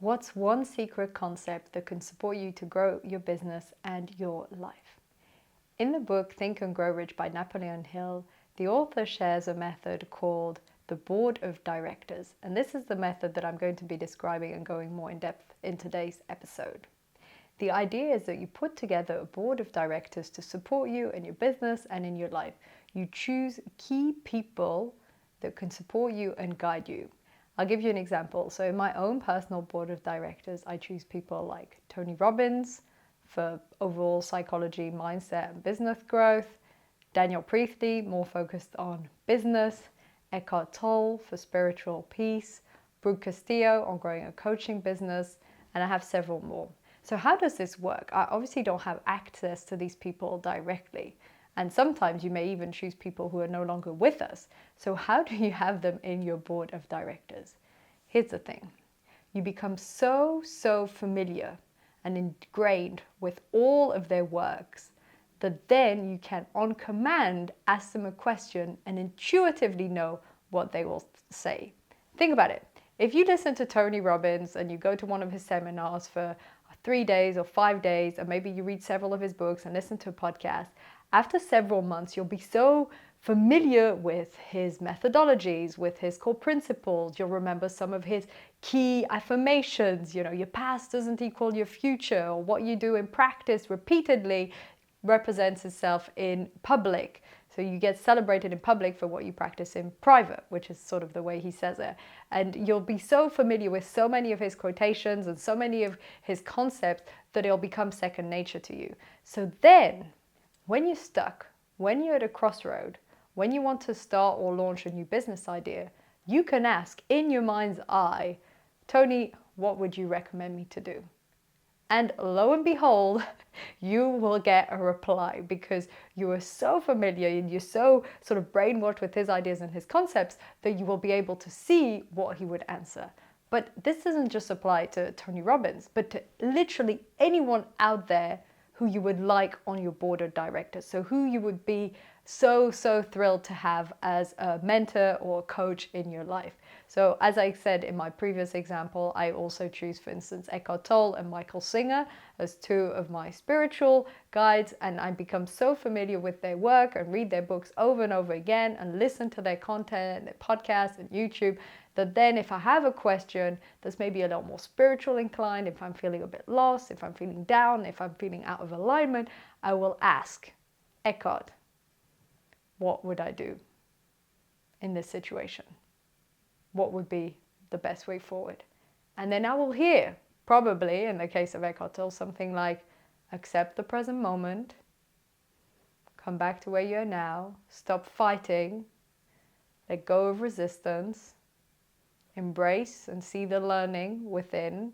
What's one secret concept that can support you to grow your business and your life? In the book Think and Grow Rich by Napoleon Hill, the author shares a method called the Board of Directors. And this is the method that I'm going to be describing and going more in depth in today's episode. The idea is that you put together a board of directors to support you in your business and in your life. You choose key people that can support you and guide you. I'll give you an example. So in my own personal board of directors, I choose people like Tony Robbins for overall psychology, mindset, and business growth, Daniel Priestley, more focused on business, Eckhart Tolle for spiritual peace, Brooke Castillo on growing a coaching business, and I have several more. So how does this work? I obviously don't have access to these people directly. And sometimes you may even choose people who are no longer with us. So how do you have them in your board of directors? Here's the thing. You become so familiar and ingrained with all of their works that then you can, on command, ask them a question and intuitively know what they will say. Think about it. If you listen to Tony Robbins and you go to one of his seminars for 3 days or 5 days, or maybe you read several of his books and listen to a podcast, after several months, you'll be so familiar with his methodologies, with his core principles. You'll remember some of his key affirmations. You know, your past doesn't equal your future, or what you do in practice repeatedly represents itself in public. So you get celebrated in public for what you practice in private, which is sort of the way he says it. And you'll be so familiar with so many of his quotations and so many of his concepts that it'll become second nature to you. So then, when you're stuck, when you're at a crossroad, when you want to start or launch a new business idea, you can ask in your mind's eye, Tony, what would you recommend me to do? And lo and behold, you will get a reply because you are so familiar and you're so sort of brainwashed with his ideas and his concepts that you will be able to see what he would answer. But this doesn't just apply to Tony Robbins, but to literally anyone out there who you would like on your board of directors. So who you would be so thrilled to have as a mentor or a coach in your life. So as I said in my previous example, I also choose, for instance, Eckhart Tolle and Michael Singer as two of my spiritual guides, and I become so familiar with their work and read their books over and over again and listen to their content, their podcasts and YouTube, that then if I have a question that's maybe a little more spiritual inclined, if I'm feeling a bit lost, if I'm feeling down, if I'm feeling out of alignment, I will ask Eckhart, what would I do in this situation? What would be the best way forward? And then I will hear, probably in the case of Eckhart Tolle, something like, accept the present moment, come back to where you are now, stop fighting, let go of resistance, embrace and see the learning within,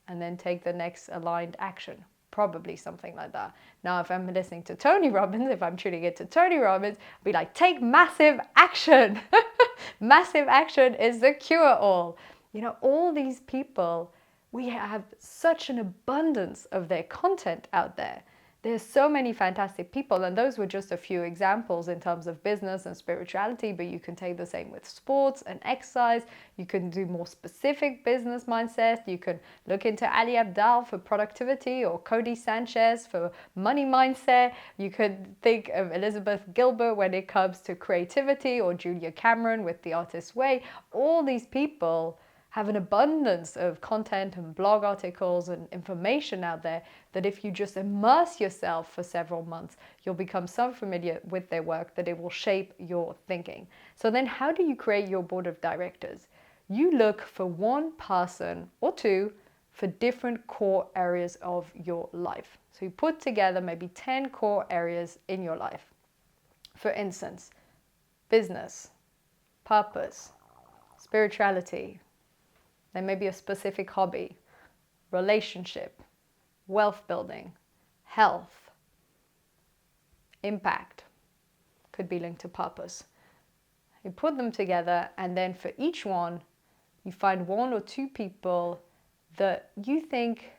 and then take the next aligned action. Probably something like that. Now, if I'm listening to Tony Robbins, if I'm tuning into Tony Robbins, I'll be like, take massive action. Massive action is the cure-all. You know, all these people, we have such an abundance of their content out there. There's so many fantastic people, and those were just a few examples in terms of business and spirituality, but you can take the same with sports and exercise. You can do more specific business mindsets. You can look into Ali Abdaal for productivity, or Cody Sanchez for money mindset. You could think of Elizabeth Gilbert when it comes to creativity, or Julia Cameron with The Artist's Way. All these people have an abundance of content and blog articles and information out there that if you just immerse yourself for several months, you'll become so familiar with their work that it will shape your thinking. So then how do you create your board of directors? You look for one person or two for different core areas of your life. So you put together maybe 10 core areas in your life. For instance, business, purpose, spirituality. There may be a specific hobby, relationship, wealth building, health, impact, could be linked to purpose. You put them together, and then for each one, you find one or two people that you think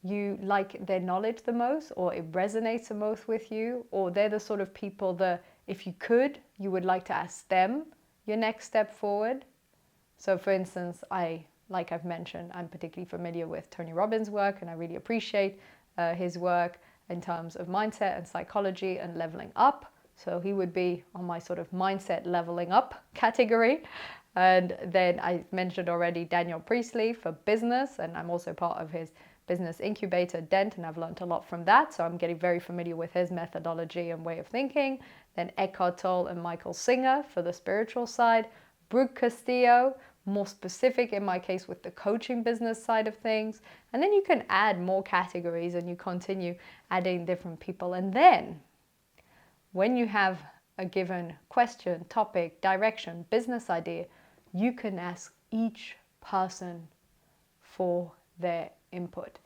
you like their knowledge the most, or it resonates the most with you, or they're the sort of people that if you could, you would like to ask them your next step forward. So for instance, I like I've mentioned, I'm particularly familiar with Tony Robbins' work, and I really appreciate his work in terms of mindset and psychology and leveling up. So he would be on my sort of mindset leveling up category. And then I mentioned already Daniel Priestley for business, and I'm also part of his business incubator, Dent, and I've learned a lot from that. So I'm getting very familiar with his methodology and way of thinking. Then Eckhart Tolle and Michael Singer for the spiritual side. Brooke Castillo, more specific in my case with the coaching business side of things. And then you can add more categories and you continue adding different people. And then when you have a given question, topic, direction, business idea, you can ask each person for their input.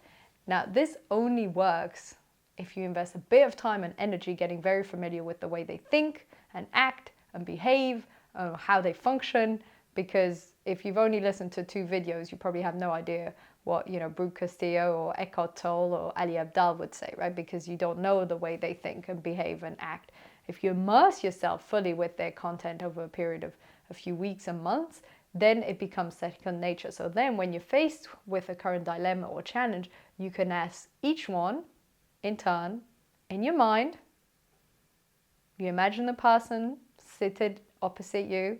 Now, this only works if you invest a bit of time and energy getting very familiar with the way they think and act and behave, how they function, because if you've only listened to 2 videos, you probably have no idea what, Brooke Castillo or Eckhart Tolle or Ali Abdaal would say, right? Because you don't know the way they think and behave and act. If you immerse yourself fully with their content over a period of a few weeks and months, then it becomes second nature. So then when you're faced with a current dilemma or challenge, you can ask each one in turn in your mind. You imagine the person seated opposite you,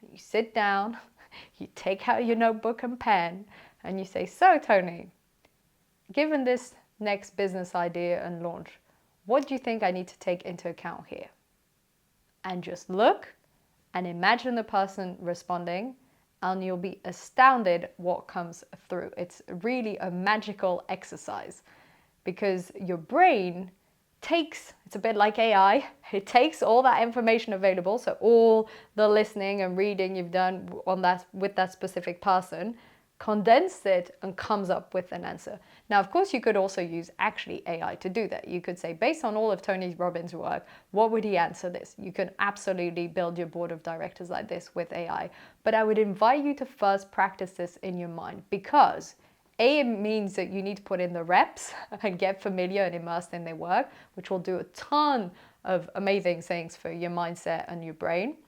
and you sit down, you take out your notebook and pen, and you say, so Tony, given this next business idea and launch, what do you think I need to take into account here? And just look and imagine the person responding, and you'll be astounded what comes through. It's really a magical exercise because your brain it's a bit like AI, it takes all that information available, so all the listening and reading you've done on that with that specific person, condensed it and comes up with an answer. Now, of course, you could also use actually AI to do that. You could say, based on all of Tony Robbins' work, what would he answer this? You can absolutely build your board of directors like this with AI. But I would invite you to first practice this in your mind, because it means that you need to put in the reps and get familiar and immersed in their work, which will do a ton of amazing things for your mindset and your brain.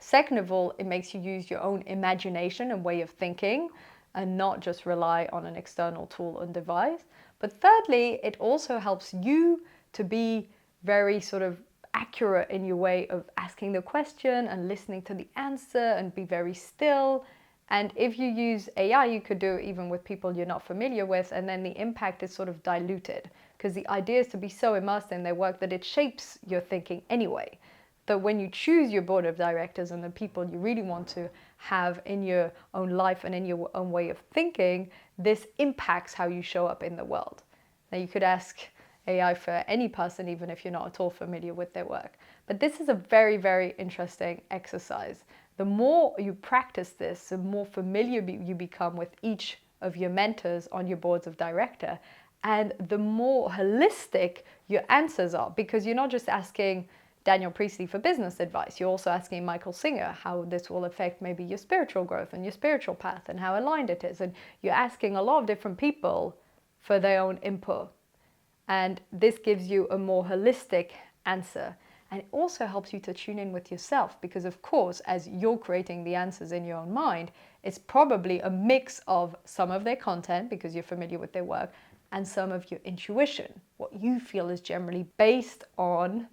Second of all, it makes you use your own imagination and way of thinking and not just rely on an external tool and device. But thirdly, it also helps you to be very sort of accurate in your way of asking the question and listening to the answer and be very still. And if you use AI, you could do it even with people you're not familiar with, and then the impact is sort of diluted because the idea is to be so immersed in their work that it shapes your thinking anyway. That when you choose your board of directors and the people you really want to have in your own life and in your own way of thinking, this impacts how you show up in the world. Now, you could ask AI for any person, even if you're not at all familiar with their work. But this is a very, very interesting exercise. The more you practice this, the more familiar you become with each of your mentors on your boards of director, and the more holistic your answers are, because you're not just asking Daniel Priestley for business advice, you're also asking Michael Singer how this will affect maybe your spiritual growth and your spiritual path and how aligned it is. And you're asking a lot of different people for their own input. And this gives you a more holistic answer. And it also helps you to tune in with yourself because, of course, as you're creating the answers in your own mind, it's probably a mix of some of their content because you're familiar with their work and some of your intuition, what you feel is generally based on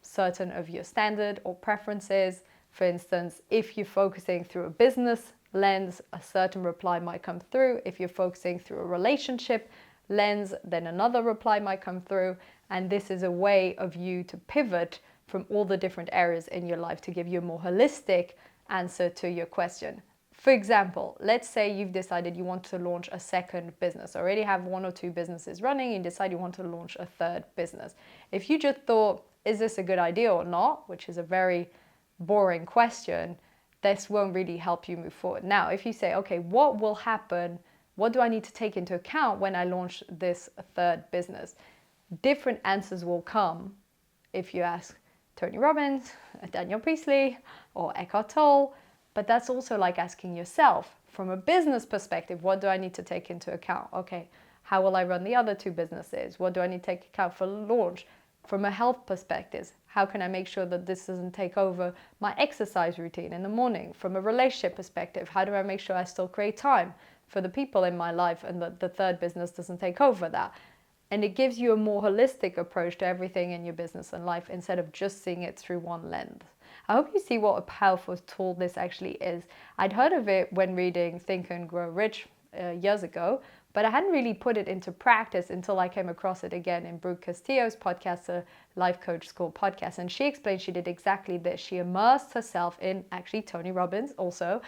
certain of your standard or preferences. For instance, if you're focusing through a business lens, a certain reply might come through. If you're focusing through a relationship lens, then another reply might come through. And this is a way of you to pivot from all the different areas in your life to give you a more holistic answer to your question. For example, let's say you've decided you want to launch a second business, already have 1 or 2 businesses running, and decide you want to launch a third business. If you just thought, is this a good idea or not, which is a very boring question, this won't really help you move forward. Now, if you say, okay, what will happen? What do I need to take into account when I launch this third business? Different answers will come if you ask Tony Robbins, Daniel Priestley, or Eckhart Tolle. But that's also like asking yourself, from a business perspective, what do I need to take into account? Okay, how will I run the other 2 businesses? What do I need to take account for launch? From a health perspective, how can I make sure that this doesn't take over my exercise routine in the morning? From a relationship perspective, how do I make sure I still create time for the people in my life and that the third business doesn't take over that? And it gives you a more holistic approach to everything in your business and life instead of just seeing it through one lens. I hope you see what a powerful tool this actually is. I'd heard of it when reading Think and Grow Rich years ago, but I hadn't really put it into practice until I came across it again in Brooke Castillo's podcast, the Life Coach School podcast. And she explained she did exactly this. She immersed herself in actually Tony Robbins, also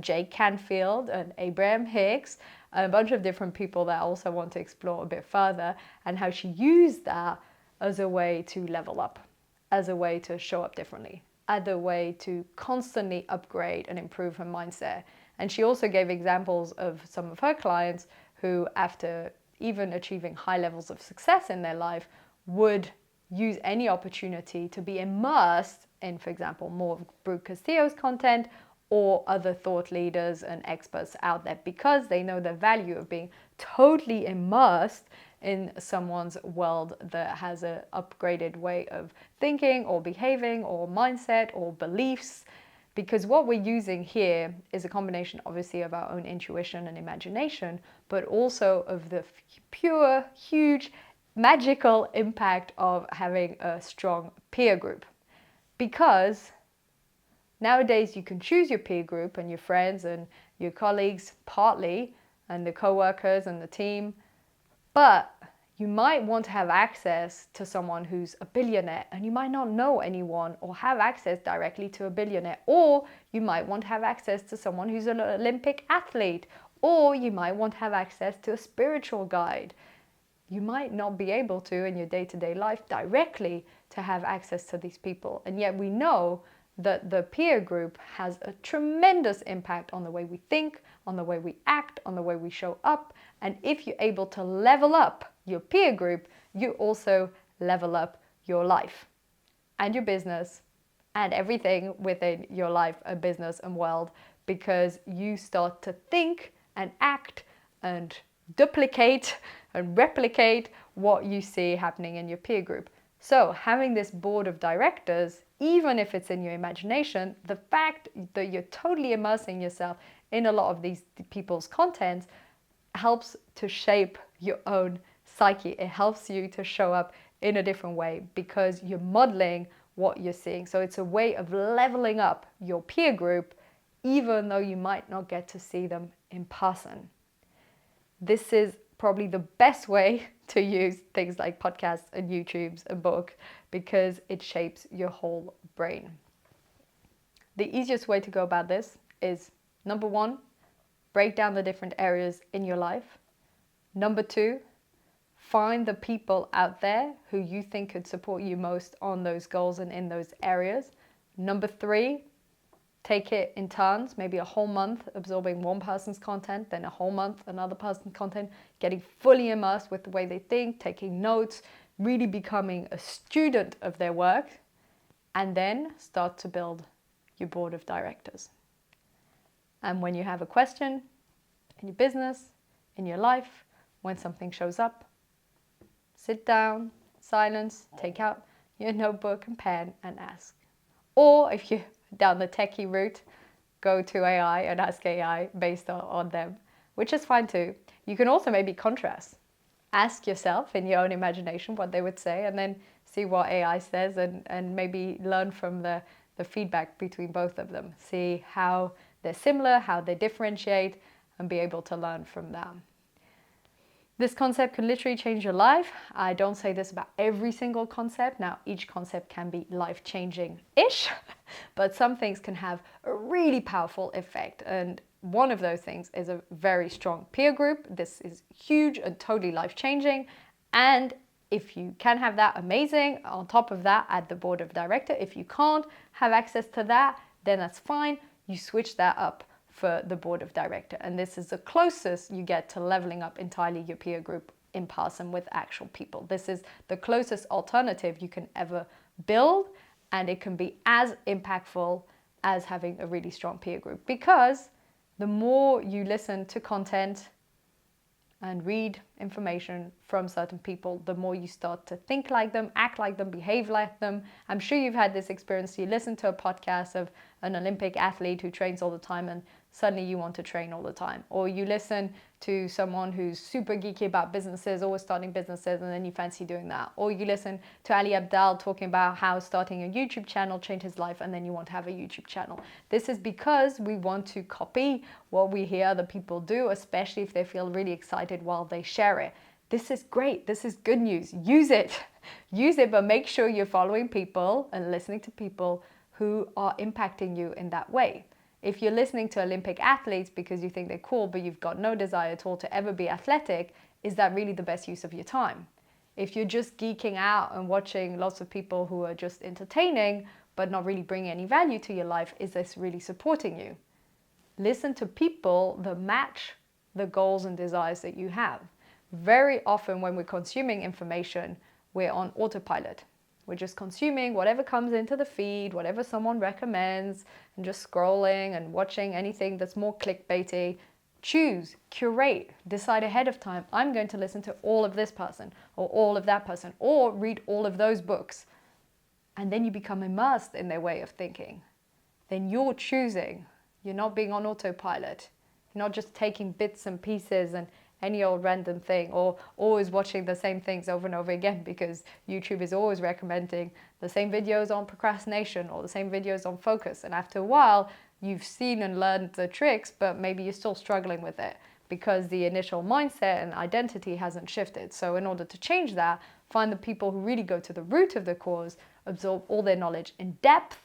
Jake Canfield and Abraham Hicks, a bunch of different people that I also want to explore a bit further, and how she used that as a way to level up, as a way to show up differently, as a way to constantly upgrade and improve her mindset. And she also gave examples of some of her clients who, after even achieving high levels of success in their life, would use any opportunity to be immersed in, for example, more of Brooke Castillo's content or other thought leaders and experts out there, because they know the value of being totally immersed in someone's world that has an upgraded way of thinking or behaving or mindset or beliefs. Because what we're using here is a combination, obviously, of our own intuition and imagination, but also of the pure, huge, magical impact of having a strong peer group. Because nowadays you can choose your peer group and your friends and your colleagues partly, and the co-workers and the team, but you might want to have access to someone who's a billionaire, and you might not know anyone or have access directly to a billionaire. Or you might want to have access to someone who's an Olympic athlete, or you might want to have access to a spiritual guide. You might not be able to in your day-to-day life directly to have access to these people. And yet we know that the peer group has a tremendous impact on the way we think, on the way we act, on the way we show up. And if you're able to level up your peer group, you also level up your life and your business and everything within your life and business and world, because you start to think and act and duplicate and replicate what you see happening in your peer group. So having this board of directors, even if it's in your imagination, the fact that you're totally immersing yourself in a lot of these people's content helps to shape your own psyche. It helps you to show up in a different way because you're modeling what you're seeing. So it's a way of leveling up your peer group, even though you might not get to see them in person. This is probably the best way to use things like podcasts and YouTubes and books, because it shapes your whole brain. The easiest way to go about this is, number one, break down the different areas in your life. Number two, find the people out there who you think could support you most on those goals and in those areas. Number three, take it in turns, maybe a whole month absorbing one person's content, then a whole month another person's content, getting fully immersed with the way they think, taking notes, really becoming a student of their work, and then start to build your board of directors. And when you have a question in your business, in your life, when something shows up, sit down, silence, take out your notebook and pen and ask. Or if you're down the techie route, go to AI and ask AI based on them, which is fine too. You can also maybe contrast. Ask yourself in your own imagination what they would say, and then see what AI says, and maybe learn from the feedback between both of them. See how they're similar, how they differentiate, and be able to learn from them. This concept can literally change your life. I don't say this about every single concept. Now, each concept can be life-changing-ish, but some things can have a really powerful effect. And one of those things is a very strong peer group. This is huge and totally life-changing. And if you can have that, amazing. On top of that, add the board of director. If you can't have access to that, then that's fine. You switch that up for the board of director. And this is the closest you get to leveling up entirely your peer group in person with actual people. This is the closest alternative you can ever build, and it can be as impactful as having a really strong peer group, because the more you listen to content and read information from certain people, the more you start to think like them, act like them, behave like them. I'm sure you've had this experience. You listen to a podcast of an Olympic athlete who trains all the time and suddenly you want to train all the time. Or you listen to someone who's super geeky about businesses, always starting businesses, and then you fancy doing that. Or you listen to Ali Abdaal talking about how starting a YouTube channel changed his life, and then you want to have a YouTube channel. This is because we want to copy what we hear other people do, especially if they feel really excited while they share it. This is great. This is good news. Use it. Use it, but make sure you're following people and listening to people who are impacting you in that way. If you're listening to Olympic athletes because you think they're cool, but you've got no desire at all to ever be athletic, is that really the best use of your time? If you're just geeking out and watching lots of people who are just entertaining, but not really bringing any value to your life, is this really supporting you? Listen to people that match the goals and desires that you have. Very often when we're consuming information, we're on autopilot. We're just consuming whatever comes into the feed, whatever someone recommends, and just scrolling and watching anything that's more clickbaity. Choose, curate, decide ahead of time, I'm going to listen to all of this person or all of that person or read all of those books. And then you become immersed in their way of thinking. Then you're choosing. You're not being on autopilot. You're not just taking bits and pieces and any old random thing, or always watching the same things over and over again because YouTube is always recommending the same videos on procrastination or the same videos on focus. And after a while, you've seen and learned the tricks, but maybe you're still struggling with it because the initial mindset and identity hasn't shifted. So in order to change that, find the people who really go to the root of the cause, absorb all their knowledge in depth,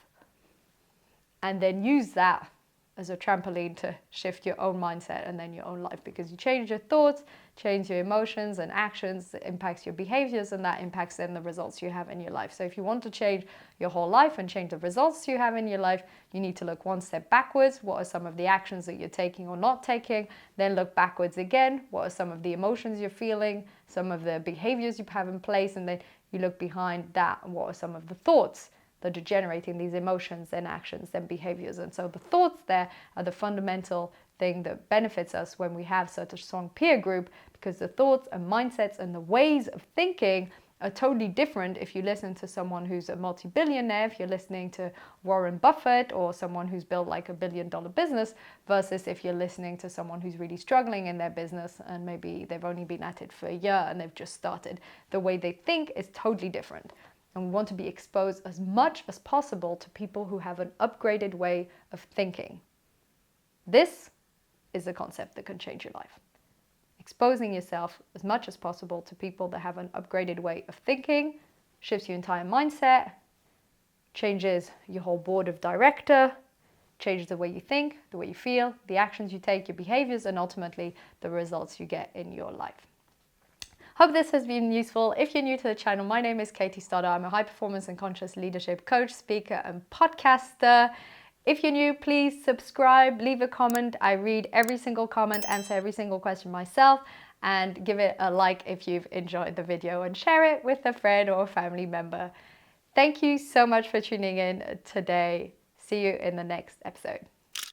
and then use that as a trampoline to shift your own mindset and then your own life, because you change your thoughts, change your emotions and actions, it impacts your behaviors, and that impacts then the results you have in your life. So if you want to change your whole life and change the results you have in your life, you need to look one step backwards. What are some of the actions that you're taking or not taking? Then look backwards again. What are some of the emotions you're feeling, some of the behaviors you have in place? And then you look behind that, and what are some of the thoughts that are generating these emotions and actions and behaviors. And so the thoughts there are the fundamental thing that benefits us when we have such a strong peer group, because the thoughts and mindsets and the ways of thinking are totally different if you listen to someone who's a multi-billionaire, if you're listening to Warren Buffett or someone who's built like $1 billion business, versus if you're listening to someone who's really struggling in their business and maybe they've only been at it for a year and they've just started. The way they think is totally different. And we want to be exposed as much as possible to people who have an upgraded way of thinking. This is the concept that can change your life. Exposing yourself as much as possible to people that have an upgraded way of thinking shifts your entire mindset, changes your whole board of director, changes the way you think, the way you feel, the actions you take, your behaviors, and ultimately the results you get in your life. Hope this has been useful. If you're new to the channel, my name is Katie Stoddard. I'm a high performance and conscious leadership coach, speaker, and podcaster. If you're new, please subscribe, leave a comment. I read every single comment, answer every single question myself, and give it a like if you've enjoyed the video, and share it with a friend or a family member. Thank you so much for tuning in today. See you in the next episode.